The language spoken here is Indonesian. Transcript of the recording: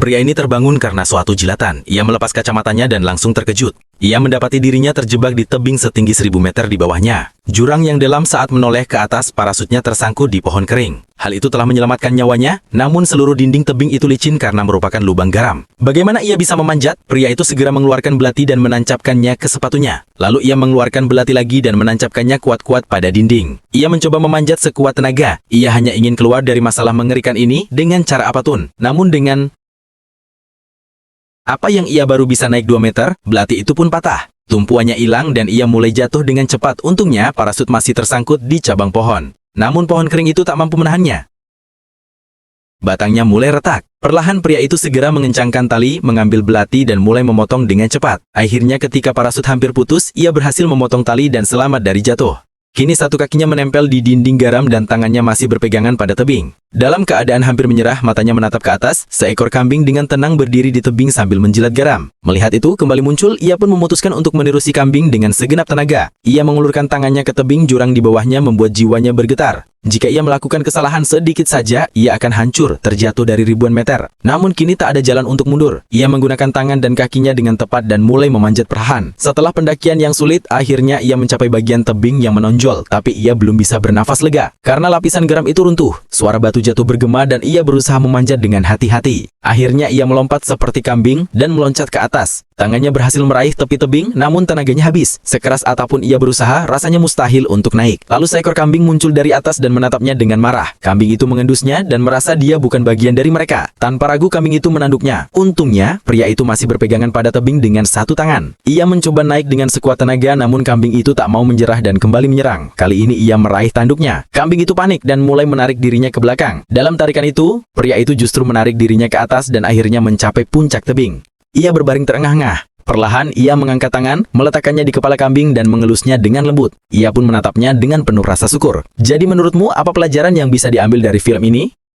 Pria ini terbangun karena suatu jilatan. Ia melepas kacamatanya dan langsung terkejut. Ia mendapati dirinya terjebak di tebing setinggi 1000 meter di bawahnya. Jurang yang dalam saat menoleh ke atas, parasutnya tersangkut di pohon kering. Hal itu telah menyelamatkan nyawanya, namun seluruh dinding tebing itu licin karena merupakan lubang garam. Bagaimana ia bisa memanjat? Pria itu segera mengeluarkan belati dan menancapkannya ke sepatunya. Lalu ia mengeluarkan belati lagi dan menancapkannya kuat-kuat pada dinding. Ia mencoba memanjat sekuat tenaga. Ia hanya ingin keluar dari masalah mengerikan ini dengan cara apapun. Namun dengan apa yang ia baru bisa naik 2 meter, belati itu pun patah. Tumpuannya hilang dan ia mulai jatuh dengan cepat. Untungnya, parasut masih tersangkut di cabang pohon. Namun pohon kering itu tak mampu menahannya. Batangnya mulai retak. Perlahan pria itu segera mengencangkan tali, mengambil belati dan mulai memotong dengan cepat. Akhirnya ketika parasut hampir putus, ia berhasil memotong tali dan selamat dari jatuh. Kini satu kakinya menempel di dinding garam dan tangannya masih berpegangan pada tebing. Dalam keadaan hampir menyerah, matanya menatap ke atas, seekor kambing dengan tenang berdiri di tebing sambil menjilat garam. Melihat itu, kembali muncul, ia pun memutuskan untuk meniru si kambing dengan segenap tenaga. Ia mengulurkan tangannya ke tebing, jurang di bawahnya membuat jiwanya bergetar. Jika ia melakukan kesalahan sedikit saja, ia akan hancur, terjatuh dari ribuan meter. Namun kini tak ada jalan untuk mundur. Ia menggunakan tangan dan kakinya dengan tepat dan mulai memanjat perlahan. Setelah pendakian yang sulit, akhirnya ia mencapai bagian tebing yang menonjol, tapi ia belum bisa bernafas lega. Karena lapisan garam itu runtuh, suara batu jatuh bergema dan ia berusaha memanjat dengan hati-hati. Akhirnya ia melompat seperti kambing dan meloncat ke atas. Tangannya berhasil meraih tepi tebing, namun tenaganya habis. Sekeras apapun ia berusaha, rasanya mustahil untuk naik. Lalu seekor kambing muncul dari atas dan menatapnya dengan marah. Kambing itu mengendusnya dan merasa dia bukan bagian dari mereka. Tanpa ragu kambing itu menanduknya. Untungnya, pria itu masih berpegangan pada tebing dengan satu tangan. Ia mencoba naik dengan sekuat tenaga, namun kambing itu tak mau menyerah dan kembali menyerang. Kali ini ia meraih tanduknya. Kambing itu panik dan mulai menarik dirinya ke belakang. Dalam tarikan itu, pria itu justru menarik dirinya ke atas dan akhirnya mencapai puncak tebing. Ia berbaring terengah-engah. Perlahan, ia mengangkat tangan, meletakkannya di kepala kambing dan mengelusnya dengan lembut. Ia pun menatapnya dengan penuh rasa syukur. Jadi menurutmu, apa pelajaran yang bisa diambil dari film ini?